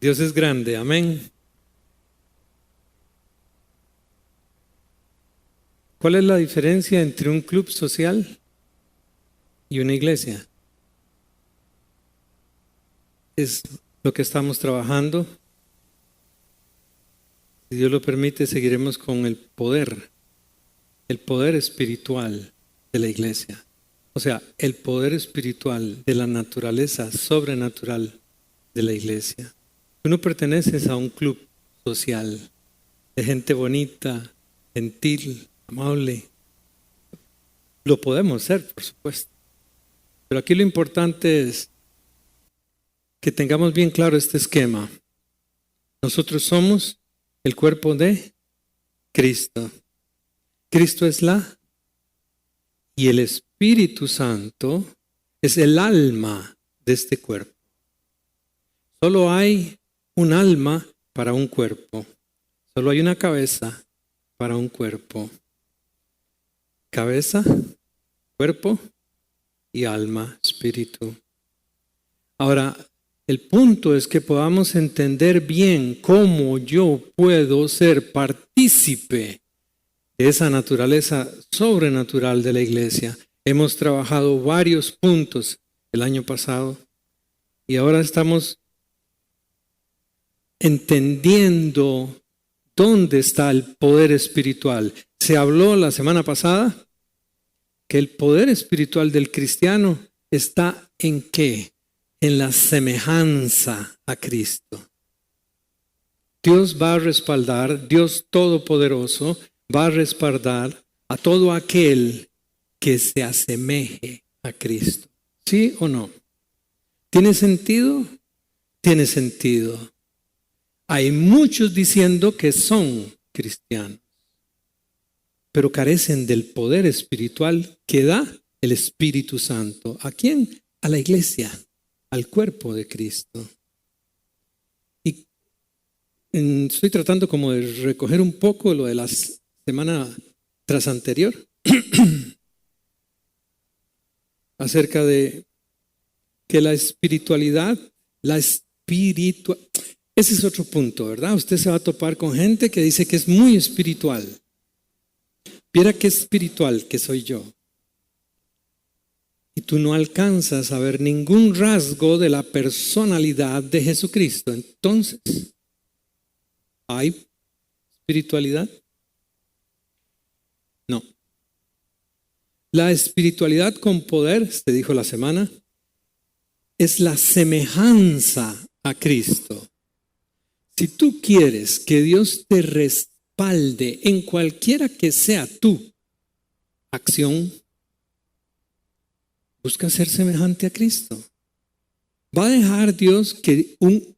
Dios es grande, amén. ¿Cuál es la diferencia entre un club social y una iglesia? Es lo que estamos trabajando. Si Dios lo permite, seguiremos con el poder espiritual de la iglesia. O sea, el poder espiritual de la naturaleza sobrenatural de la iglesia. Tú no perteneces a un club social de gente bonita, gentil, amable. Lo podemos ser, por supuesto. Pero aquí lo importante es que tengamos bien claro este esquema. Nosotros somos el cuerpo de Cristo. Cristo es y el Espíritu Santo es el alma de este cuerpo. Solo hay un alma para un cuerpo. Solo hay una cabeza para un cuerpo. Cabeza, cuerpo y alma, espíritu. Ahora, el punto es que podamos entender bien cómo yo puedo ser partícipe de esa naturaleza sobrenatural de la iglesia. Hemos trabajado varios puntos el año pasado y ahora estamos entendiendo dónde está el poder espiritual. Se habló la semana pasada que el poder espiritual del cristiano está ¿en qué? En la semejanza a Cristo. Dios va a respaldar, Dios Todopoderoso va a respaldar a todo aquel que se asemeje a Cristo. ¿Sí o no? ¿Tiene sentido? Tiene sentido. Hay muchos diciendo que son cristianos, pero carecen del poder espiritual que da el Espíritu Santo. ¿A quién? A la iglesia, al cuerpo de Cristo. Y estoy tratando como de recoger un poco lo de la semana tras anterior acerca de que la espiritualidad, ese es otro punto, ¿verdad? Usted se va a topar con gente que dice que es muy espiritual. Viera qué espiritual que soy yo. Y tú no alcanzas a ver ningún rasgo de la personalidad de Jesucristo. Entonces, ¿hay espiritualidad? No. La espiritualidad con poder, se dijo la semana, es la semejanza a Cristo. Si tú quieres que Dios te respalde en cualquiera que sea tu acción, busca ser semejante a Cristo. ¿Va a dejar Dios que un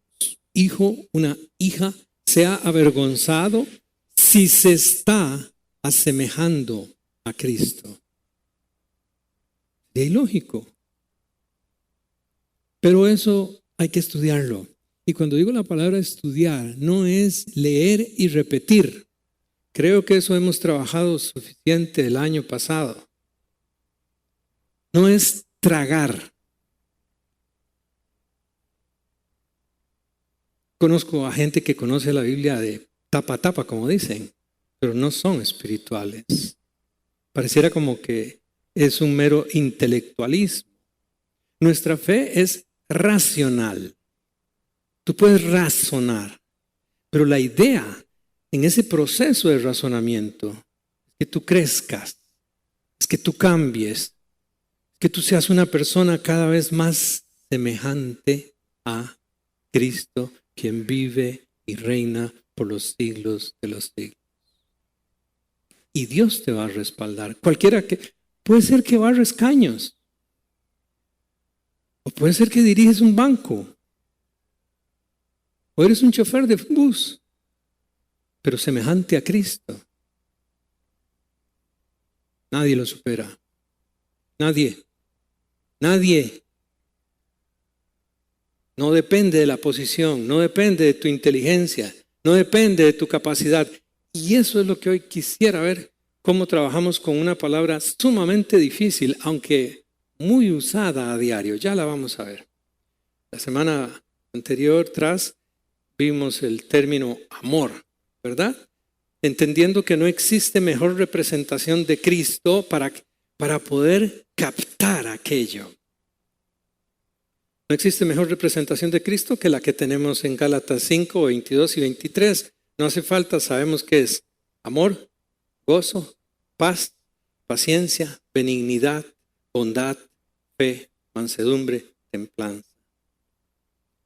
hijo, una hija, sea avergonzado si se está asemejando a Cristo? Es ilógico. Pero eso hay que estudiarlo. Y cuando digo la palabra estudiar, no es leer y repetir. Creo que eso hemos trabajado suficiente el año pasado. No es tragar. Conozco a gente que conoce la Biblia de tapa a tapa, como dicen, pero no son espirituales. Pareciera como que es un mero intelectualismo. Nuestra fe es racional. Tú puedes razonar, pero la idea en ese proceso de razonamiento es que tú crezcas, es que tú cambies, que tú seas una persona cada vez más semejante a Cristo, quien vive y reina por los siglos de los siglos. Y Dios te va a respaldar. Cualquiera que, puede ser que barres caños, o puede ser que diriges un banco, o eres un chofer de bus, pero semejante a Cristo. Nadie lo supera. Nadie. No depende de la posición, no depende de tu inteligencia, no depende de tu capacidad. Y eso es lo que hoy quisiera ver, cómo trabajamos con una palabra sumamente difícil, aunque muy usada a diario. Ya la vamos a ver. La semana anterior, vimos el término amor, ¿verdad? Entendiendo que no existe mejor representación de Cristo para poder captar aquello. No existe mejor representación de Cristo que la que tenemos en Gálatas 5, 22 y 23. No hace falta, sabemos que es amor, gozo, paz, paciencia, benignidad, bondad, fe, mansedumbre, templanza.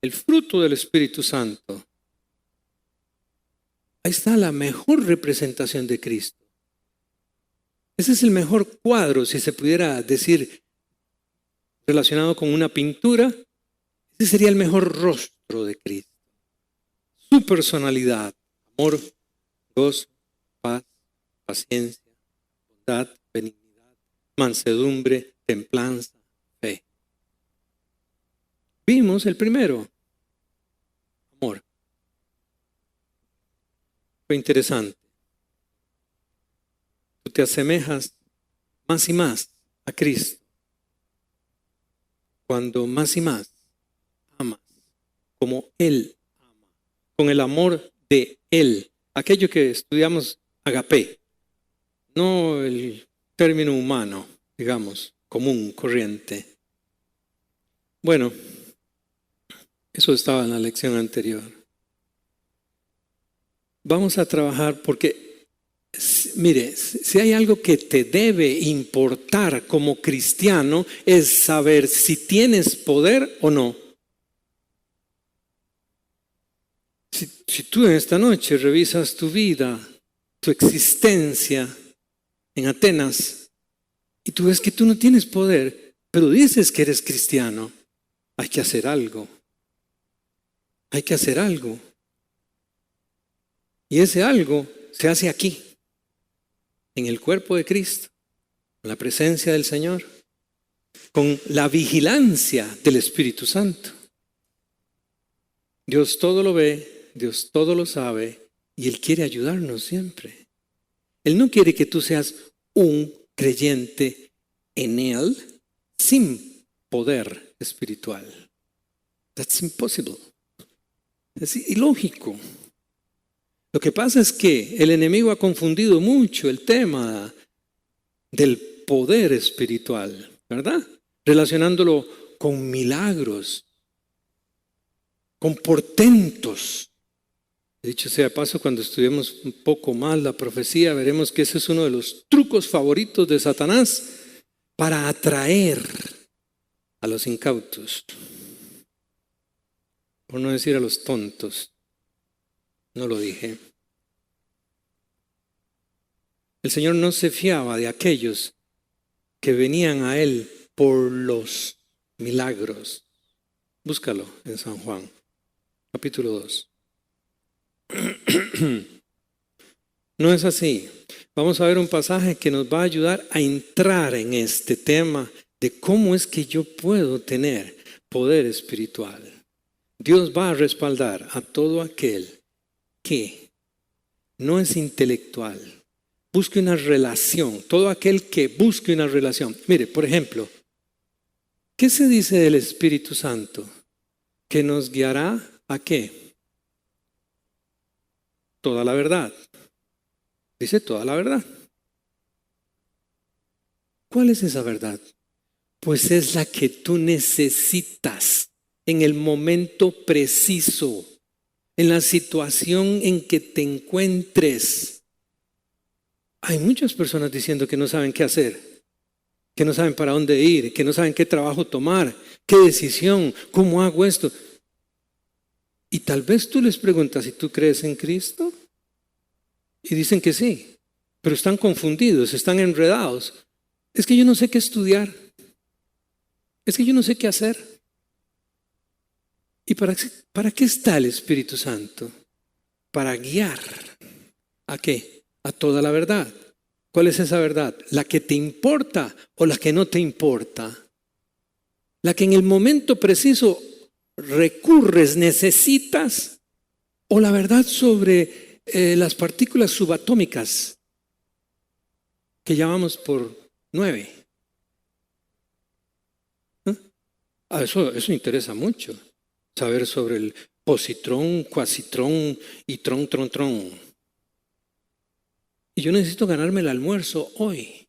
El fruto del Espíritu Santo. Ahí está la mejor representación de Cristo. Ese es el mejor cuadro, si se pudiera decir, relacionado con una pintura. Ese sería el mejor rostro de Cristo. Su personalidad, amor, gozo, paz, paciencia, bondad, benignidad, mansedumbre, templanza, fe. Vimos el primero, amor. Fue interesante. Tú te asemejas más y más a Cristo cuando más y más amas como Él ama, con el amor de Él, aquello que estudiamos agape, no el término humano, digamos, común, corriente. Bueno, eso estaba en la lección anterior. Vamos a trabajar porque, mire, si hay algo que te debe importar como cristiano es saber si tienes poder o no. Si tú en esta noche revisas tu vida, tu existencia en Atenas, y tú ves que tú no tienes poder, pero dices que eres cristiano, hay que hacer algo. Hay que hacer algo. Y ese algo se hace aquí, en el cuerpo de Cristo, con la presencia del Señor, con la vigilancia del Espíritu Santo. Dios todo lo ve, Dios todo lo sabe y Él quiere ayudarnos siempre. Él no quiere que tú seas un creyente en Él sin poder espiritual. That's impossible. Es ilógico. Lo que pasa es que el enemigo ha confundido mucho el tema del poder espiritual, ¿verdad? Relacionándolo con milagros, con portentos. Dicho sea de paso, cuando estudiemos un poco más la profecía, veremos que ese es uno de los trucos favoritos de Satanás para atraer a los incautos, por no decir a los tontos. No lo dije. El Señor no se fiaba de aquellos que venían a Él por los milagros. Búscalo en San Juan, capítulo 2. No es así. Vamos a ver un pasaje que nos va a ayudar a entrar en este tema de cómo es que yo puedo tener poder espiritual. Dios va a respaldar a todo aquel que no es intelectual, busque una relación, todo aquel que busque una relación. Mire, por ejemplo, ¿qué se dice del Espíritu Santo? Que nos guiará ¿a qué? Toda la verdad. Dice toda la verdad. ¿Cuál es esa verdad? Pues es la que tú necesitas en el momento preciso, en la situación en que te encuentres. Hay muchas personas diciendo que no saben qué hacer, que no saben para dónde ir, que no saben qué trabajo tomar, qué decisión, cómo hago esto. Y tal vez tú les preguntas si tú crees en Cristo y dicen que sí, pero están confundidos, están enredados. Es que yo no sé qué estudiar, es que yo no sé qué hacer. ¿Y para qué está el Espíritu Santo? Para guiar. ¿A qué? A toda la verdad. ¿Cuál es esa verdad? ¿La que te importa o la que no te importa? La que en el momento preciso recurres, necesitas, o la verdad sobre las partículas subatómicas que llamamos por 9. Eso interesa mucho. Saber sobre el positrón, cuasitrón y tron. Y yo necesito ganarme el almuerzo hoy.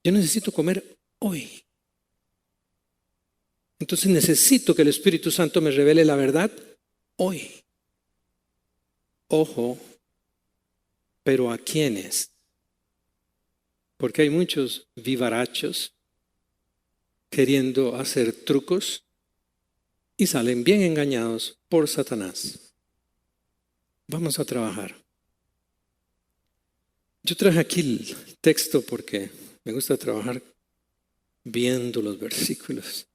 Yo necesito comer hoy. Entonces necesito que el Espíritu Santo me revele la verdad hoy. Ojo, pero ¿a quiénes? Porque hay muchos vivarachos queriendo hacer trucos y salen bien engañados por Satanás. Vamos a trabajar. Yo traje aquí el texto porque me gusta trabajar viendo los versículos.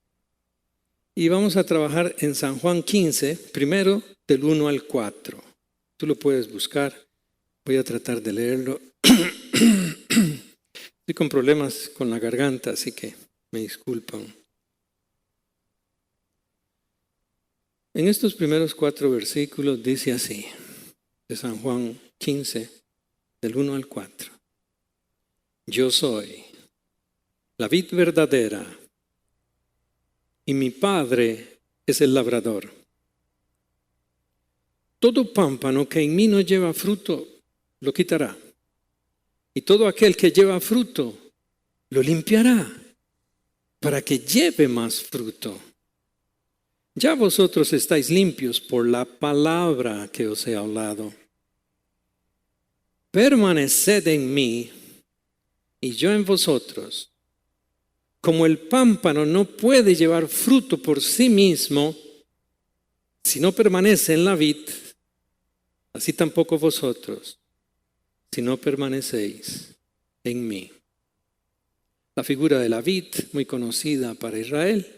Y vamos a trabajar en San Juan 15, primero del 1 al 4. Tú lo puedes buscar. Voy a tratar de leerlo. Estoy con problemas con la garganta, así que me disculpan. En estos primeros 4 versículos dice así, de San Juan 15, del 1 al 4. Yo soy la vid verdadera y mi Padre es el labrador. Todo pámpano que en mí no lleva fruto, lo quitará. Y todo aquel que lleva fruto, lo limpiará, para que lleve más fruto. Ya vosotros estáis limpios por la palabra que os he hablado. Permaneced en mí y yo en vosotros. Como el pámpano no puede llevar fruto por sí mismo si no permanece en la vid, así tampoco vosotros, si no permanecéis en mí. La figura de la vid, muy conocida para Israel,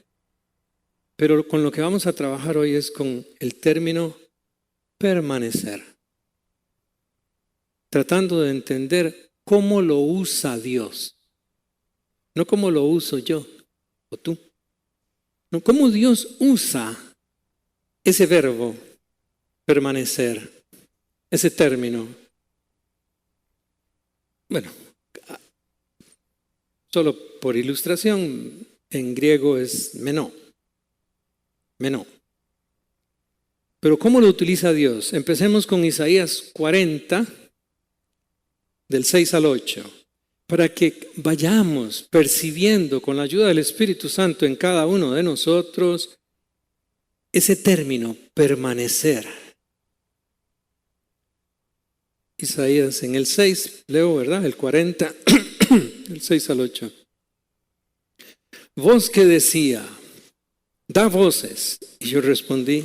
pero con lo que vamos a trabajar hoy es con el término permanecer. Tratando de entender cómo lo usa Dios. No cómo lo uso yo o tú. No, cómo Dios usa ese verbo, permanecer, ese término. Bueno, solo por ilustración, en griego es menó. Pero ¿cómo lo utiliza Dios? Empecemos con Isaías 40, del 6 al 8, para que vayamos percibiendo con la ayuda del Espíritu Santo en cada uno de nosotros ese término, permanecer. Isaías en el 6, leo, ¿verdad? El 40, el 6 al 8. Voz que decía, da voces. Y yo respondí,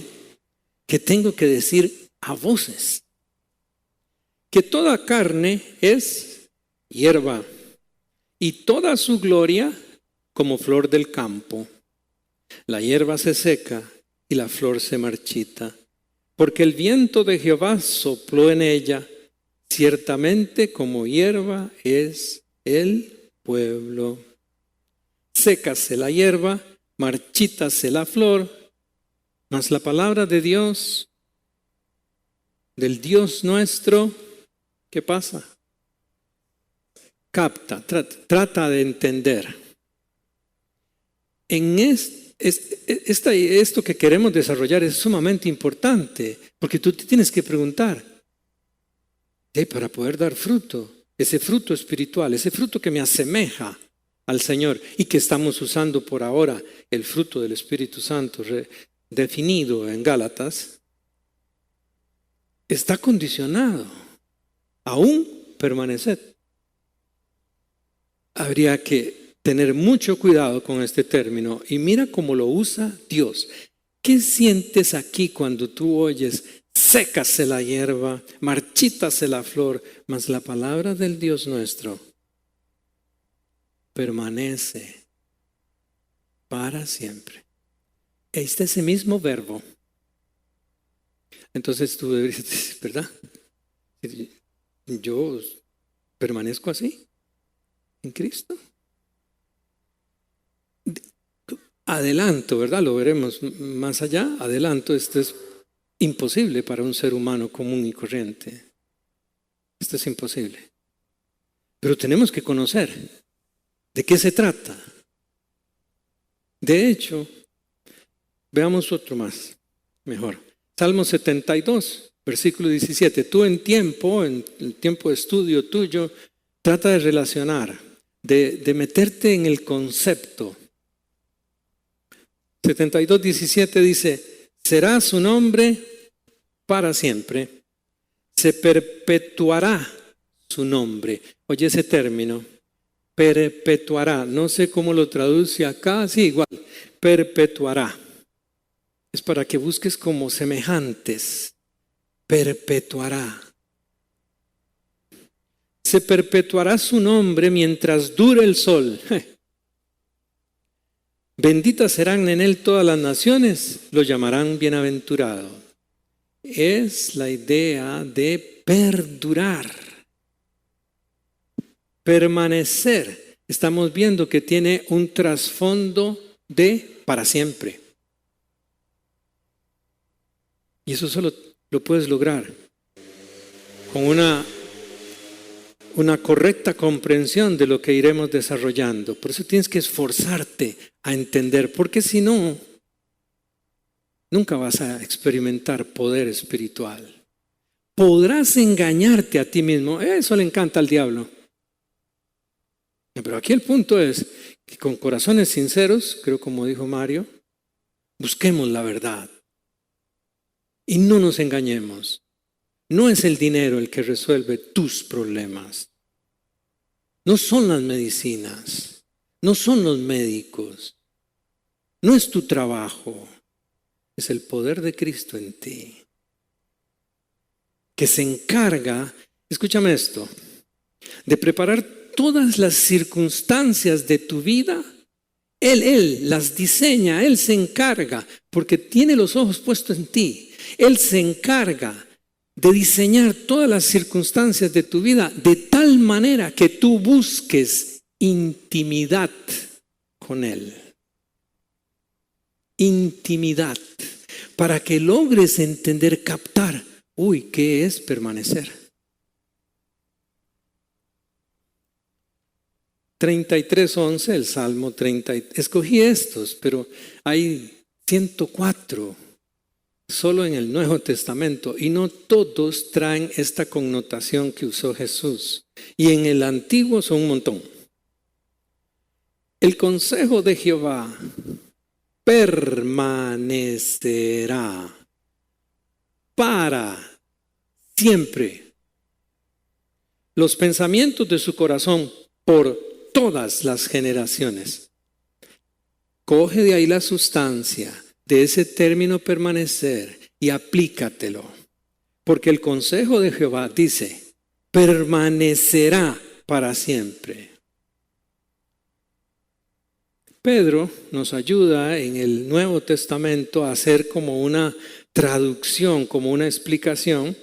¿qué tengo que decir a voces? Que toda carne es hierba y toda su gloria como flor del campo. La hierba se seca y la flor se marchita, porque el viento de Jehová sopló en ella. Ciertamente como hierba es el pueblo. Sécase la hierba, marchítase la flor, mas la palabra de Dios, del Dios nuestro, ¿qué pasa? Capta, trata de entender. En esto que queremos desarrollar es sumamente importante, porque tú te tienes que preguntar, para poder dar fruto, ese fruto espiritual, ese fruto que me asemeja al Señor y que estamos usando por ahora, el fruto del Espíritu Santo definido en Gálatas, está condicionado. Aún permanecer. Habría que tener mucho cuidado con este término y mira cómo lo usa Dios. ¿Qué sientes aquí cuando tú oyes sécase la hierba, marchítase la flor, mas la palabra del Dios nuestro permanece para siempre? Este es ese mismo verbo. Entonces tú deberías decir, ¿verdad? Yo permanezco así, en Cristo. Adelanto, ¿verdad? Lo veremos más allá. Adelanto, esto es imposible para un ser humano común y corriente. Esto es imposible. Pero tenemos que conocer de qué se trata. De hecho, veamos otro más. mejor. Salmo 72, versículo 17. Tú en el tiempo de estudio tuyo, trata de relacionar, de meterte en el concepto. 72, 17 dice, será su nombre para siempre, se perpetuará su nombre. Oye ese término, perpetuará, no sé cómo lo traduce acá, sí, igual, perpetuará. Es para que busques como semejantes, perpetuará. Se perpetuará su nombre mientras dure el sol. Benditas serán en él todas las naciones, lo llamarán bienaventurado. Es la idea de perdurar, permanecer. Estamos viendo que tiene un trasfondo de para siempre. Y eso solo lo puedes lograr con una correcta comprensión de lo que iremos desarrollando. Por eso tienes que esforzarte a entender, porque si no, nunca vas a experimentar poder espiritual. Podrás engañarte a ti mismo. Eso le encanta al diablo. Pero aquí el punto es que con corazones sinceros, creo como dijo Mario, busquemos la verdad. Y no nos engañemos. No es el dinero el que resuelve tus problemas. No son las medicinas. No son los médicos. No es tu trabajo. Es el poder de Cristo en ti. Que se encarga, escúchame esto, de preparar todas las circunstancias de tu vida. Él las diseña, Él se encarga, porque tiene los ojos puestos en ti. Él se encarga de diseñar todas las circunstancias de tu vida de tal manera que tú busques intimidad con Él. Intimidad, para que logres entender, captar, ¿qué es permanecer? 33:11, el Salmo 30. Escogí estos, pero hay 104 solo en el Nuevo Testamento y no todos traen esta connotación que usó Jesús. Y en el Antiguo son un montón. El consejo de Jehová permanecerá para siempre. Los pensamientos de su corazón por todas las generaciones. Coge de ahí la sustancia de ese término permanecer y aplícatelo. Porque el consejo de Jehová dice, permanecerá para siempre. Pedro nos ayuda en el Nuevo Testamento a hacer como una traducción, como una explicación,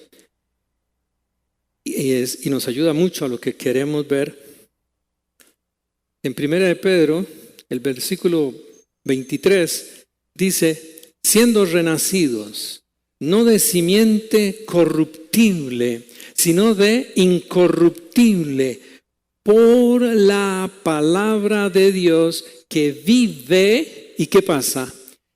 y nos ayuda mucho a lo que queremos ver. En 1 de Pedro, el versículo 23, dice, siendo renacidos, no de simiente corruptible, sino de incorruptible, por la palabra de Dios que vive, ¿y qué pasa?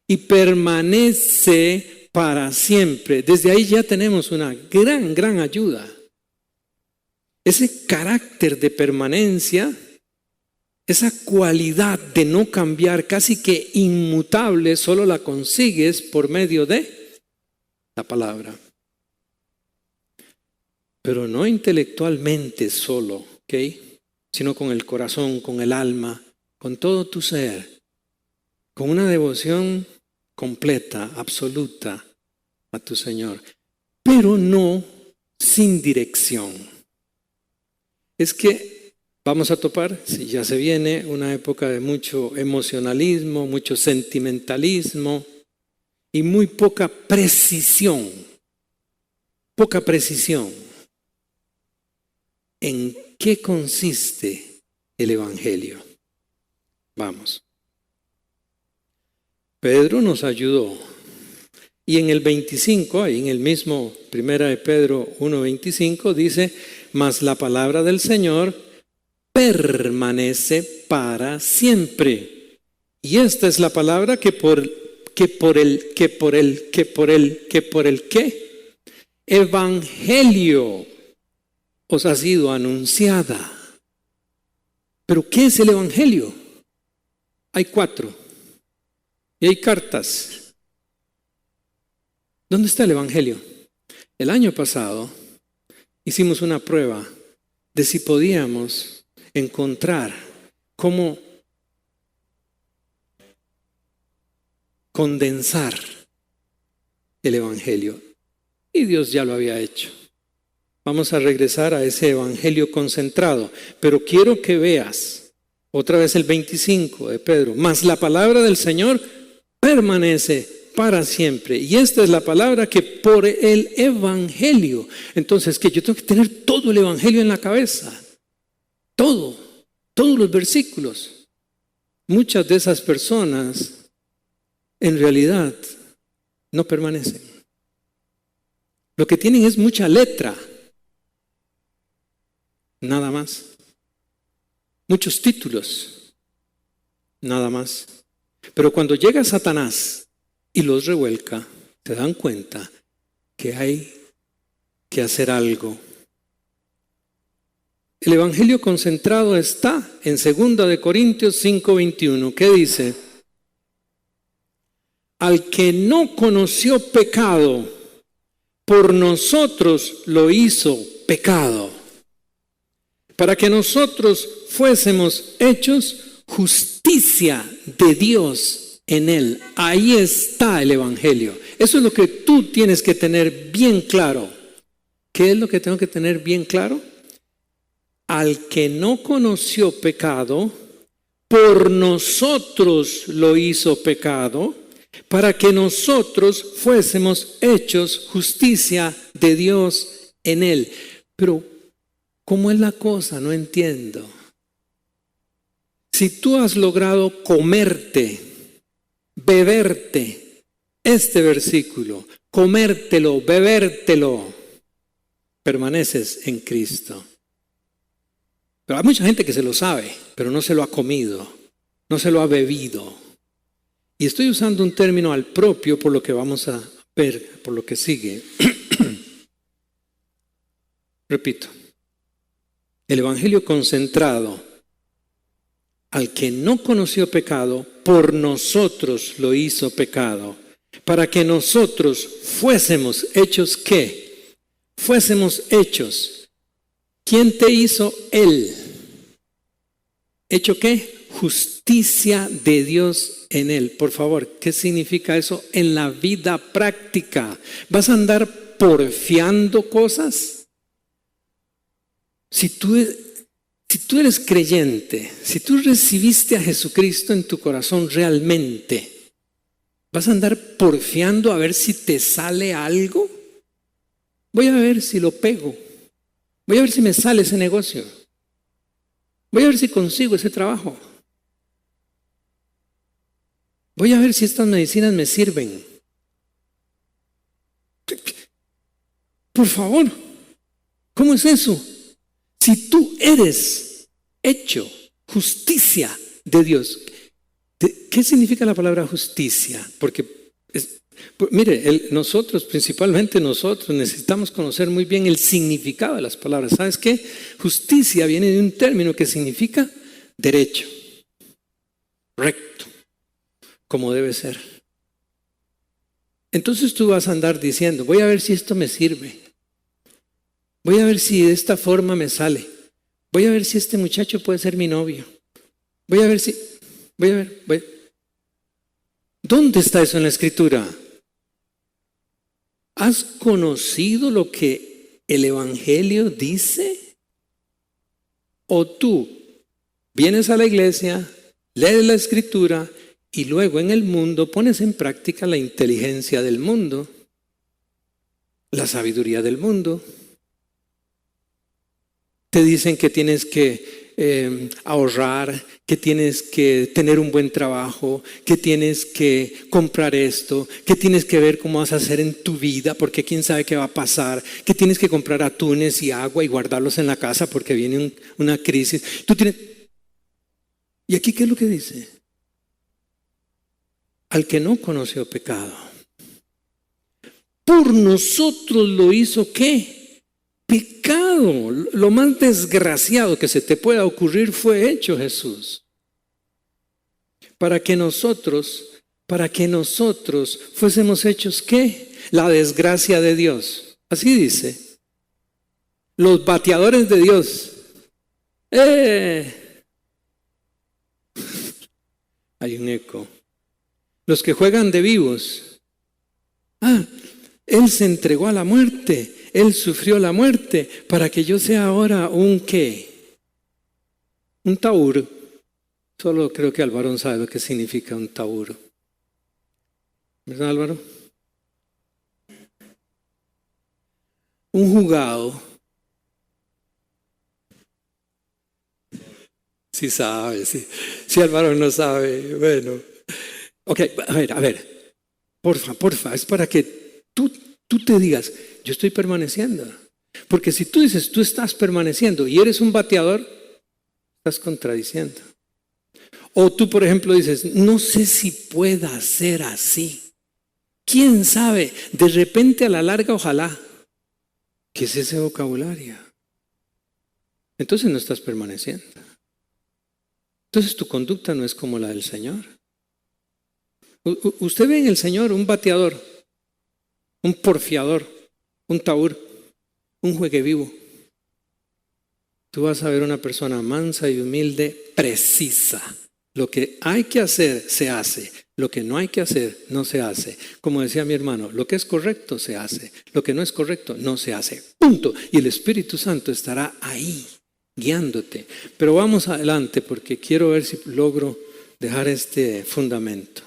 Y permanece para siempre. Desde ahí ya tenemos una gran ayuda. Ese carácter de permanencia, esa cualidad de no cambiar, casi que inmutable, solo la consigues por medio de la palabra. Pero no intelectualmente solo, ¿ok? Sino con el corazón, con el alma, con todo tu ser, con una devoción completa, absoluta a tu Señor, pero no sin dirección. Es que vamos a topar, si ya se viene, una época de mucho emocionalismo, mucho sentimentalismo y muy poca precisión. Poca precisión. ¿En qué consiste el Evangelio? Vamos. Pedro nos ayudó. Y en el 25, ahí en el mismo 1 de Pedro 1:25, dice, mas la palabra del Señor permanece para siempre. Y esta es la palabra que que por el qué evangelio os ha sido anunciada. ¿Pero qué es el evangelio? Hay 4 y hay cartas. ¿Dónde está el evangelio? El año pasado hicimos una prueba de si podíamos encontrar cómo condensar el evangelio. Y Dios ya lo había hecho. Vamos a regresar a ese evangelio concentrado. Pero quiero que veas otra vez el 25 de Pedro. Mas la palabra del Señor permanece para siempre. Y esta es la palabra que por el evangelio. Entonces, que yo tengo que tener todo el evangelio en la cabeza. Todos los versículos. Muchas de esas personas en realidad no permanecen. Lo que tienen es mucha letra. Nada más. Muchos títulos. Nada más. Pero cuando llega Satanás y los revuelca, se dan cuenta que hay que hacer algo. El evangelio concentrado está en 2 de Corintios 5:21, que dice: al que no conoció pecado, por nosotros lo hizo pecado, para que nosotros fuésemos hechos justicia de Dios en él. Ahí está el evangelio. Eso es lo que tú tienes que tener bien claro. ¿Qué es lo que tengo que tener bien claro? Al que no conoció pecado, por nosotros lo hizo pecado, para que nosotros fuésemos hechos justicia de Dios en él. Pero, ¿cómo es la cosa? No entiendo. Si tú has logrado comerte, beberte este versículo, comértelo, bebértelo, permaneces en Cristo. Pero hay mucha gente que se lo sabe, pero no se lo ha comido, no se lo ha bebido. Y estoy usando un término al propio por lo que vamos a ver, por lo que sigue. Repito, el evangelio concentrado, al que no conoció pecado, por nosotros lo hizo pecado, para que nosotros fuésemos hechos ¿qué? Fuésemos hechos. ¿Quién te hizo? Él. ¿Hecho qué? Justicia de Dios en él. Por favor, ¿qué significa eso en la vida práctica? ¿Vas a andar porfiando cosas? Si tú eres creyente, si tú recibiste a Jesucristo en tu corazón realmente, ¿vas a andar porfiando a ver si te sale algo? Voy a ver si lo pego. Voy a ver si me sale ese negocio. Voy a ver si consigo ese trabajo. Voy a ver si estas medicinas me sirven. Por favor, ¿cómo es eso? Si tú eres hecho justicia de Dios, ¿qué significa la palabra justicia? Porque, mire, nosotros, principalmente nosotros, necesitamos conocer muy bien el significado de las palabras. ¿Sabes qué? Justicia viene de un término que significa derecho, recto, como debe ser. Entonces tú vas a andar diciendo, voy a ver si esto me sirve. Voy a ver si de esta forma me sale. Voy a ver si este muchacho puede ser mi novio. Voy a ver. ¿Dónde está eso en la Escritura? ¿Has conocido lo que el Evangelio dice? ¿O tú vienes a la iglesia, lees la Escritura y luego en el mundo pones en práctica la inteligencia del mundo, la sabiduría del mundo? Te dicen que tienes que ahorrar, que tienes que tener un buen trabajo, que tienes que comprar esto, que tienes que ver cómo vas a hacer en tu vida, porque quién sabe qué va a pasar, que tienes que comprar atunes y agua y guardarlos en la casa porque viene una crisis. ¿Y aquí qué es lo que dice? al que no conoció pecado. Por nosotros lo hizo ¿qué? Pecado. Lo más desgraciado que se te pueda ocurrir fue hecho Jesús. Para que nosotros fuésemos hechos ¿qué? La desgracia de Dios. Así dice. Los bateadores de Dios. Hay un eco. Los que juegan de vivos. Él se entregó a la muerte. Él sufrió la muerte para que yo sea ahora un ¿qué? Un taur. Solo creo que Álvaro sabe lo que significa un taur. ¿Verdad, Álvaro? Un jugado. Sí sabe, sí. Si Álvaro no sabe, bueno. Ok, a ver. Porfa, es para que tú te digas, yo estoy permaneciendo. Porque si tú dices, tú estás permaneciendo y eres un bateador, estás contradiciendo. O tú, por ejemplo, dices, no sé si pueda ser así. ¿Quién sabe? De repente a la larga, ojalá. ¿Qué es ese vocabulario? Entonces no estás permaneciendo. Entonces tu conducta no es como la del Señor. Usted ve en el Señor un bateador, un porfiador, un taur, un jueguevivo. Tú vas a ver una persona mansa y humilde, precisa. Lo que hay que hacer, se hace. Lo que no hay que hacer, no se hace. Como decía mi hermano, lo que es correcto, se hace. Lo que no es correcto, no se hace. Punto. Y el Espíritu Santo estará ahí, guiándote. Pero vamos adelante porque quiero ver si logro dejar este fundamento.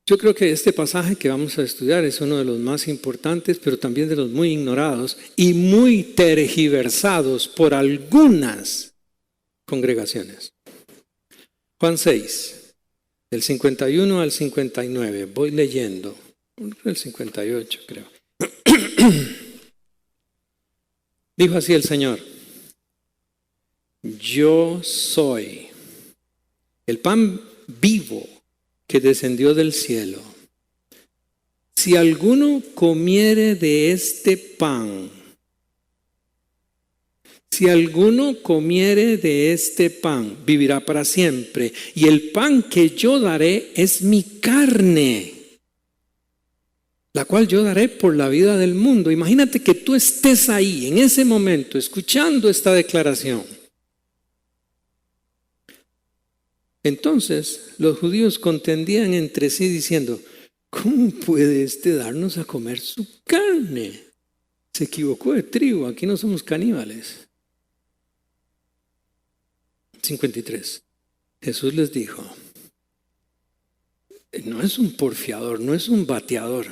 Yo creo que este pasaje que vamos a estudiar es uno de los más importantes, pero también de los muy ignorados y muy tergiversados por algunas congregaciones. Juan 6, del 51 al 59, voy leyendo, el 58 creo. Dijo así el Señor: yo soy el pan vivo que descendió del cielo. Si alguno comiere de este pan, vivirá para siempre. Y el pan que yo daré es mi carne, la cual yo daré por la vida del mundo. Imagínate que tú estés ahí, en ese momento, escuchando esta declaración. Entonces los judíos contendían entre sí diciendo, ¿cómo puede este darnos a comer su carne? Se equivocó de tribu, aquí no somos caníbales. 53. Jesús les dijo, no es un porfiador, no es un bateador.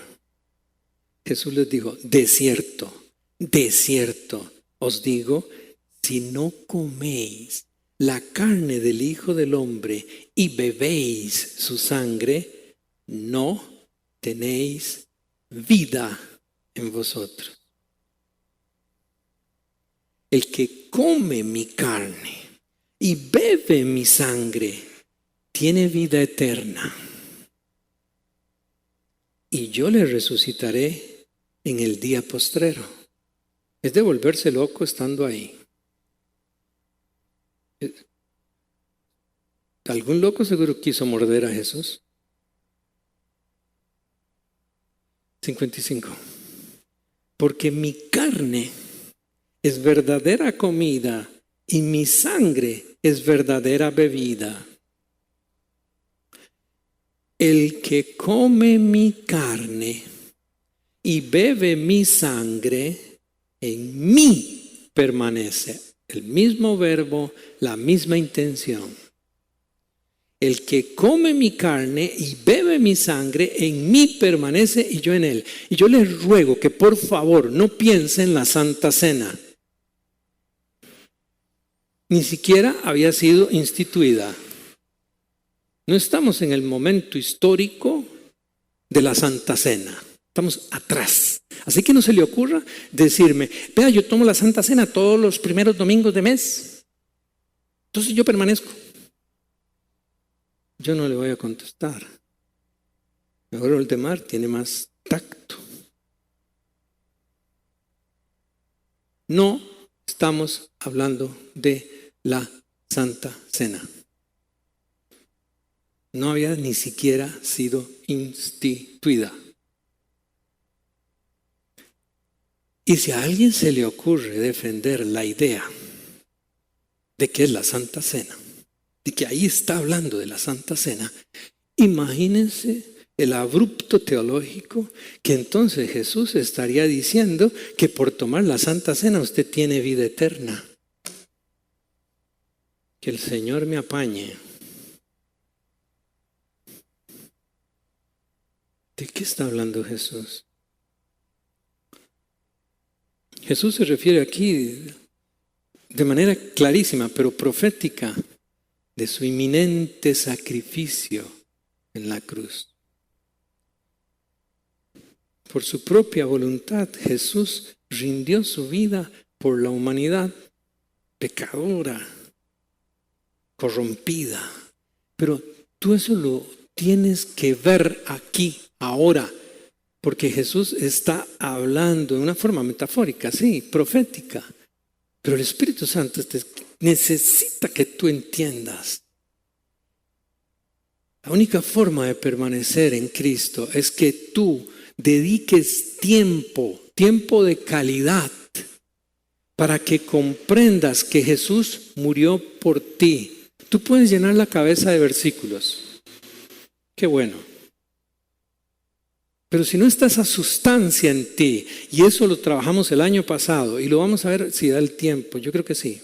Jesús les dijo, de cierto, os digo, si no coméis la carne del Hijo del Hombre y bebéis su sangre, no tenéis vida en vosotros. El que come mi carne y bebe mi sangre tiene vida eterna. Y yo le resucitaré en el día postrero. Es de volverse loco estando ahí. ¿Algún loco seguro quiso morder a Jesús? 55. Porque mi carne es verdadera comida y mi sangre es verdadera bebida. El que come mi carne y bebe mi sangre, en mí permanece. El mismo verbo, la misma intención. El que come mi carne y bebe mi sangre, en mí permanece y yo en él. Y yo les ruego que por favor no piensen en la Santa Cena. Ni siquiera había sido instituida. No estamos en el momento histórico de la Santa Cena. Estamos atrás. Así que no se le ocurra decirme, vea, yo tomo la Santa Cena todos los primeros domingos de mes. Entonces yo permanezco. yo no le voy a contestar. Mejor Oldemar tiene más tacto. No estamos hablando de la Santa Cena. No había ni siquiera sido instituida. Y si a alguien se le ocurre defender la idea de que es la Santa Cena, de que ahí está hablando de la Santa Cena, imagínense el abrupto teológico que entonces Jesús estaría diciendo que por tomar la Santa Cena usted tiene vida eterna. Que el Señor me apañe. ¿De qué está hablando Jesús? Jesús se refiere aquí de manera clarísima, pero profética, de su inminente sacrificio en la cruz. Por su propia voluntad, Jesús rindió su vida por la humanidad pecadora, corrompida. Pero tú eso lo tienes que ver aquí, ahora, porque Jesús está hablando de una forma metafórica, sí, profética. Pero el Espíritu Santo necesita que tú entiendas. La única forma de permanecer en Cristo es que tú dediques tiempo de calidad, para que comprendas que Jesús murió por ti. Tú puedes llenar la cabeza de versículos. Qué bueno. Pero si no está esa sustancia en ti, y eso lo trabajamos el año pasado, y lo vamos a ver si da el tiempo, yo creo que sí.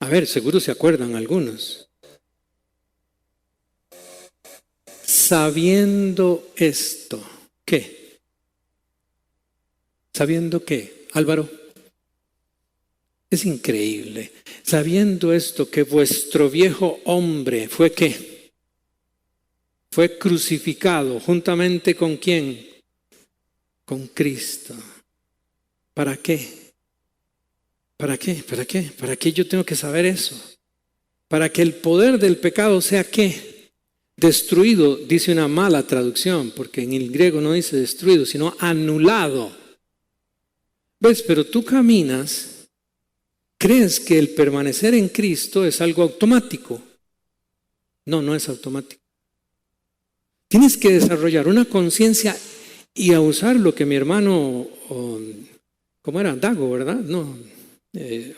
A ver, seguro se acuerdan algunos. Sabiendo esto, ¿qué? ¿Sabiendo qué, Álvaro? Es increíble. Sabiendo esto, que vuestro viejo hombre fue ¿qué? Fue crucificado juntamente con ¿quién? Con Cristo. ¿Para qué? ¿Para qué? ¿Para qué? ¿Para qué yo tengo que saber eso? Para que el poder del pecado sea ¿qué? Destruido, dice una mala traducción, porque en el griego no dice destruido, sino anulado. ¿Ves? Pero tú caminas, crees que el permanecer en Cristo es algo automático. No, no es automático. Tienes que desarrollar una conciencia y a usar lo que mi hermano, ¿cómo era? Dago, ¿verdad? No,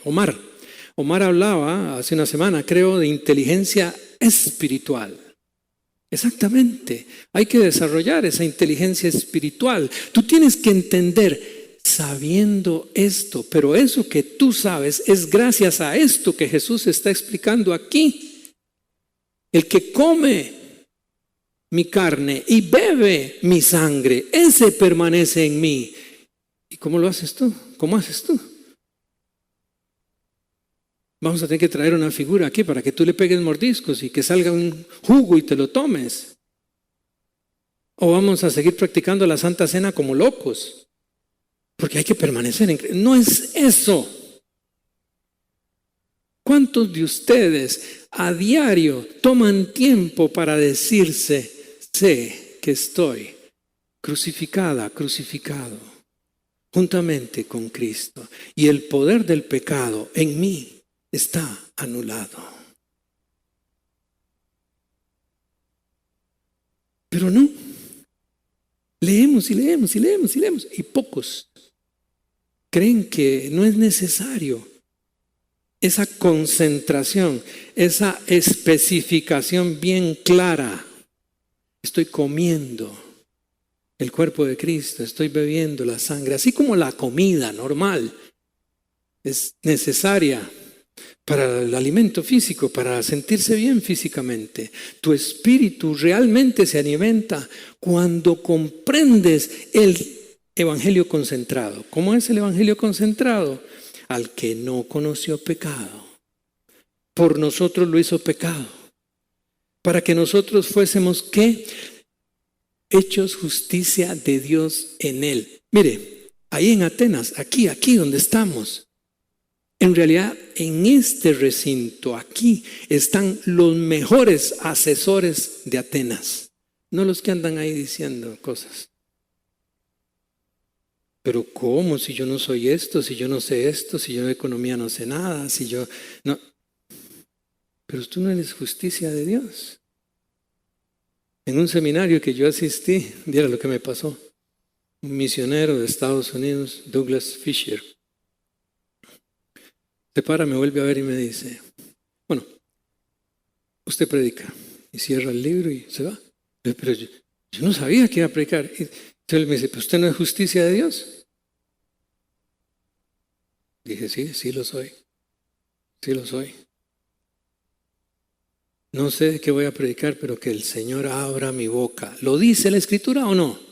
Omar. Omar hablaba hace una semana, creo, de inteligencia espiritual. Exactamente, hay que desarrollar esa inteligencia espiritual. Tú tienes que entender, sabiendo esto, pero eso que tú sabes es gracias a esto que Jesús está explicando aquí. El que come mi carne y bebe mi sangre, ese permanece en mí. ¿Y cómo lo haces tú? ¿Cómo haces tú? Vamos a tener que traer una figura aquí para que tú le pegues mordiscos y que salga un jugo y te lo tomes. O vamos a seguir practicando la Santa Cena como locos. Porque hay que permanecer en Cristo. No es eso. ¿Cuántos de ustedes a diario toman tiempo para decirse, sé que estoy crucificada, crucificado, juntamente con Cristo, y el poder del pecado en mí está anulado? Pero no. Leemos y leemos y leemos y leemos. Y pocos creen que no es necesario esa concentración, esa especificación bien clara. Estoy comiendo el cuerpo de Cristo, estoy bebiendo la sangre, así como la comida normal es necesaria para el alimento físico, para sentirse bien físicamente. Tu espíritu realmente se alimenta cuando comprendes el evangelio concentrado. ¿Cómo es el evangelio concentrado? Al que no conoció pecado, por nosotros lo hizo pecado, para que nosotros fuésemos ¿qué? Hechos justicia de Dios en él. Mire, ahí en Atenas, aquí donde estamos, En realidad, en este recinto, aquí, están los mejores asesores de Atenas. No los que andan ahí diciendo cosas. Pero ¿cómo? Si yo no soy esto, si yo no sé esto, si yo de economía no sé nada, si yo no. Pero tú no eres justicia de Dios. En un seminario que yo asistí, viera lo que me pasó. Un misionero de Estados Unidos, Douglas Fisher, se para, me vuelve a ver y me dice, bueno, usted predica. Y cierra el libro y se va. Pero yo no sabía que iba a predicar. Entonces él me dice, ¿pero usted no es justicia de Dios? Dije, sí, sí lo soy. Sí lo soy. No sé de qué voy a predicar, pero que el Señor abra mi boca. ¿Lo dice la Escritura o no?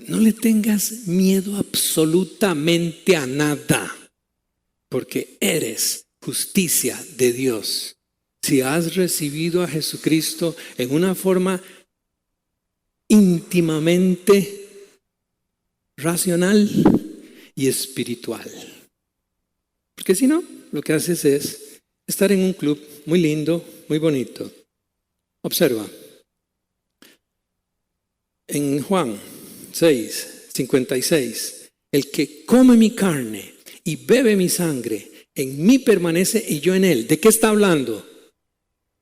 No le tengas miedo absolutamente a nada, porque eres justicia de Dios. Si has recibido a Jesucristo en una forma íntimamente racional y espiritual. Porque si no, lo que haces es estar en un club muy lindo, muy bonito. Observa. En Juan 6:56, el que come mi carne y bebe mi sangre, en mí permanece y yo en él. ¿De qué está hablando?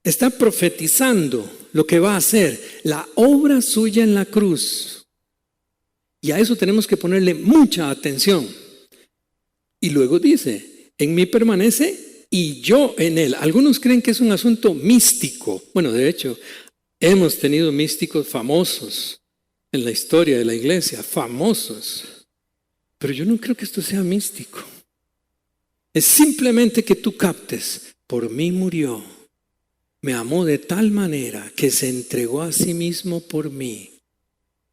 Está profetizando lo que va a hacer, la obra suya en la cruz. Y a eso tenemos que ponerle mucha atención. Y luego dice, en mí permanece y yo en él. Algunos creen que es un asunto místico. Bueno, de hecho, hemos tenido místicos famosos en la historia de la iglesia, famosos. Pero yo no creo que esto sea místico. Es simplemente que tú captes, por mí murió, me amó de tal manera que se entregó a sí mismo por mí,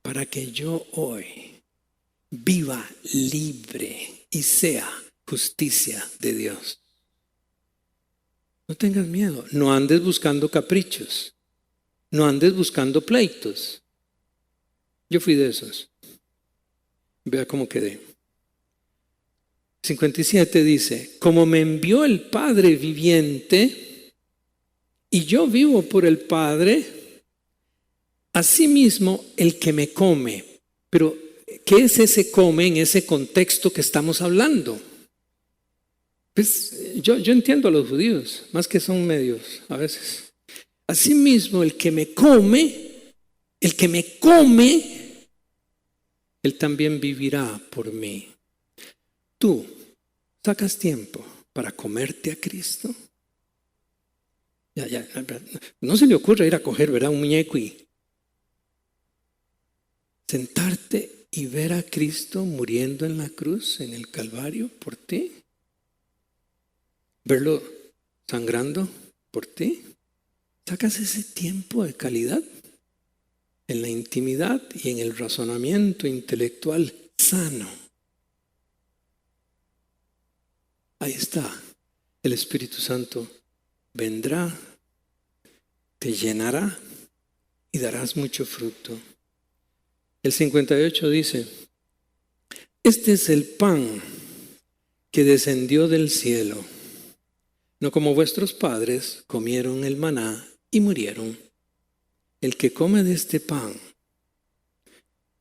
para que yo hoy viva libre y sea justicia de Dios. No tengas miedo, no andes buscando caprichos, no andes buscando pleitos. Yo fui de esos. Vea cómo quedé. 57 dice, como me envió el Padre viviente y yo vivo por el Padre, asimismo el que me come. Pero, ¿qué es ese come en ese contexto que estamos hablando? Pues yo entiendo a los judíos, más que son medios a veces. Asimismo el que me come, él también vivirá por mí. ¿Tú sacas tiempo para comerte a Cristo? Ya. No se le ocurre ir a coger, ¿verdad? Un muñeco y sentarte y ver a Cristo muriendo en la cruz, en el Calvario, por ti. Verlo sangrando por ti. ¿Sacas ese tiempo de calidad? En la intimidad y en el razonamiento intelectual sano. Ahí está. El Espíritu Santo vendrá, te llenará y darás mucho fruto. El 58 dice, este es el pan que descendió del cielo, no como vuestros padres comieron el maná y murieron. El que come de este pan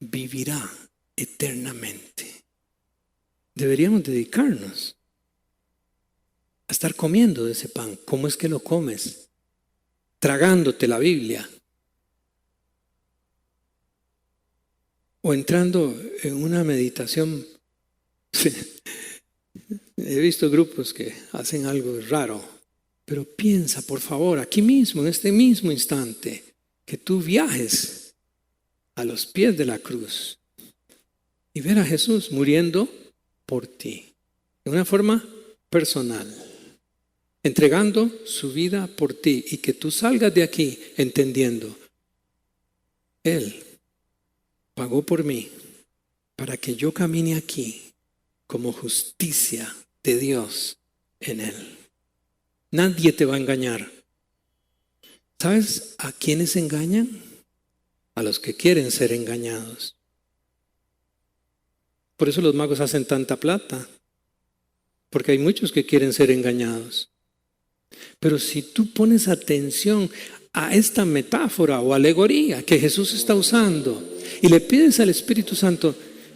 vivirá eternamente. Deberíamos dedicarnos a estar comiendo de ese pan. ¿Cómo es que lo comes? Tragándote la Biblia. O entrando en una meditación. He visto grupos que hacen algo raro. Pero piensa, por favor, aquí mismo, en este mismo instante, que tú viajes a los pies de la cruz y ver a Jesús muriendo por ti, de una forma personal, entregando su vida por ti, y que tú salgas de aquí entendiendo, Él pagó por mí para que yo camine aquí como justicia de Dios en Él. Nadie te va a engañar. ¿Sabes a quiénes engañan? A los que quieren ser engañados. Por eso los magos hacen tanta plata, porque hay muchos que quieren ser engañados. Pero si tú pones atención a esta metáfora o alegoría que Jesús está usando y le pides al Espíritu Santo,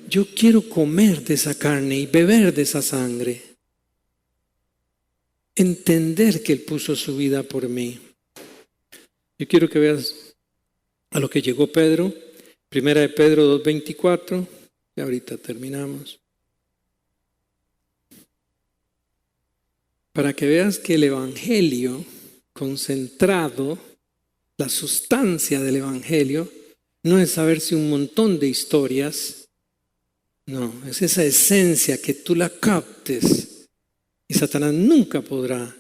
yo quiero comer de esa carne y beber de esa sangre, entender que Él puso su vida por mí. Yo quiero que veas a lo que llegó Pedro, primera de Pedro 2:24, y ahorita terminamos. Para que veas que el Evangelio concentrado, la sustancia del Evangelio, no es saberse un montón de historias, no, es esa esencia que tú la captes y Satanás nunca podrá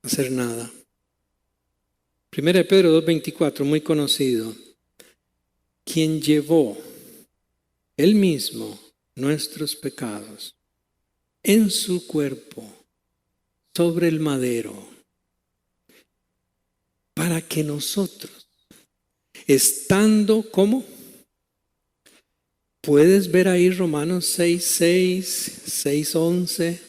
hacer nada. Primera de Pedro 2:24, muy conocido. Quien llevó él mismo nuestros pecados en su cuerpo sobre el madero, para que nosotros, estando como, puedes ver ahí Romanos 6:6, 6:11,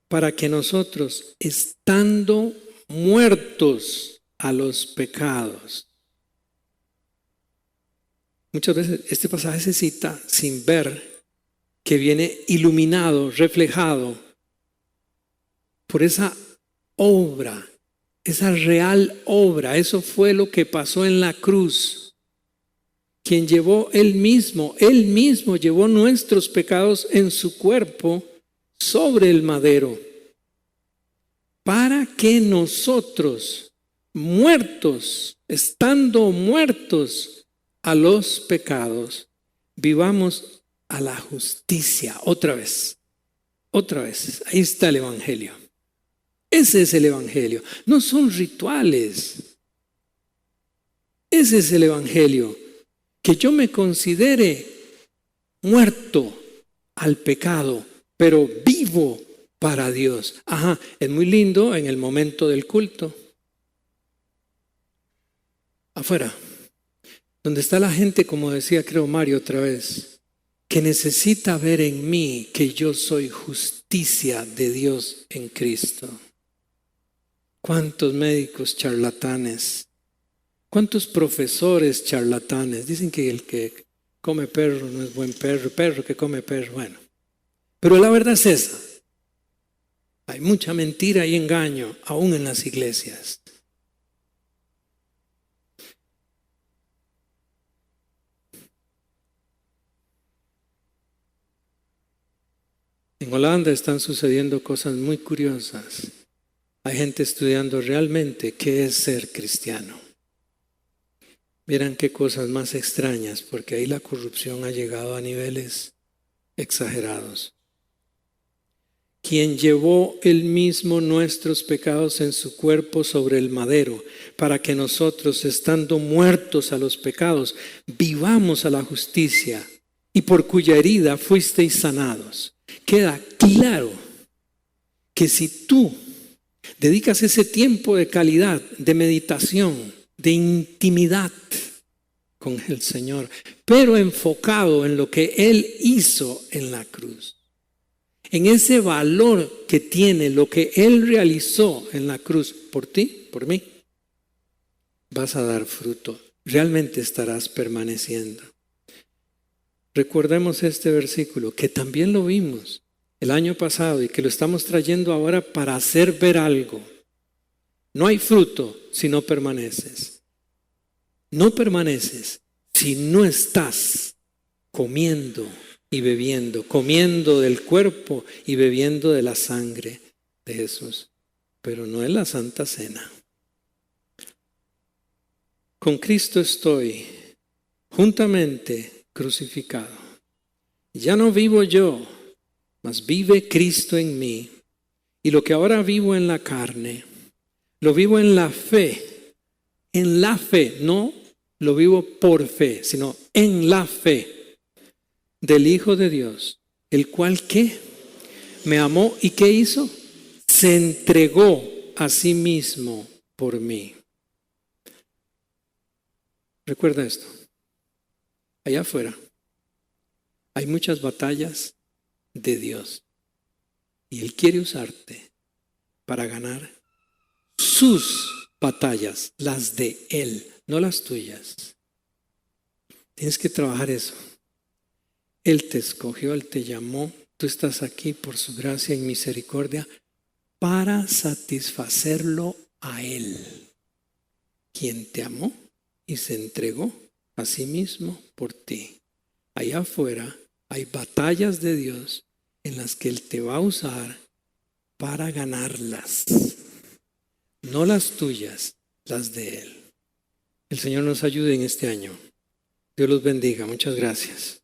para que nosotros, estando muertos a los pecados. Muchas veces este pasaje se cita sin ver que viene iluminado, reflejado por esa obra, esa real obra. Eso fue lo que pasó en la cruz. Quien llevó él mismo llevó nuestros pecados en su cuerpo sobre el madero, para que nosotros, muertos, estando muertos a los pecados, vivamos a la justicia. Otra vez, ahí está el Evangelio. Ese es el Evangelio, no son rituales. Ese es el Evangelio, que yo me considere muerto al pecado, pero vivo para Dios. Ajá, es muy lindo en el momento del culto. Afuera, donde está la gente, como decía creo Mario otra vez, que necesita ver en mí que yo soy justicia de Dios en Cristo. ¿Cuántos médicos charlatanes? ¿Cuántos profesores charlatanes? Dicen que el que come perro no es buen perro, perro que come perro, bueno. Pero la verdad es esa. Hay mucha mentira y engaño, aún en las iglesias. En Holanda están sucediendo cosas muy curiosas. Hay gente estudiando realmente qué es ser cristiano. Vieran qué cosas más extrañas, porque ahí la corrupción ha llegado a niveles exagerados. Quien llevó él mismo nuestros pecados en su cuerpo sobre el madero, para que nosotros, estando muertos a los pecados, vivamos a la justicia, y por cuya herida fuisteis sanados. Queda claro que si tú dedicas ese tiempo de calidad, de meditación, de intimidad con el Señor, pero enfocado en lo que Él hizo en la cruz, en ese valor que tiene lo que Él realizó en la cruz por ti, por mí, vas a dar fruto. Realmente estarás permaneciendo. Recordemos este versículo que también lo vimos el año pasado y que lo estamos trayendo ahora para hacer ver algo. No hay fruto si no permaneces. No permaneces si no estás comiendo y bebiendo, comiendo del cuerpo y bebiendo de la sangre de Jesús. Pero no es la Santa Cena. Con Cristo estoy juntamente crucificado. Ya no vivo yo, mas vive Cristo en mí. Y lo que ahora vivo en la carne, lo vivo en la fe. En la fe, no lo vivo por fe, sino en la fe del Hijo de Dios, el cual ¿qué? Me amó y ¿qué hizo? Se entregó a sí mismo por mí. Recuerda esto. Allá afuera Hay muchas batallas de Dios y Él quiere usarte para ganar sus batallas, las de Él, no las tuyas. Tienes que trabajar eso. Él te escogió, Él te llamó, tú estás aquí por su gracia y misericordia para satisfacerlo a Él, quien te amó y se entregó a sí mismo por ti. Allá afuera hay batallas de Dios en las que Él te va a usar para ganarlas. No las tuyas, las de Él. El Señor nos ayude en este año. Dios los bendiga. Muchas gracias.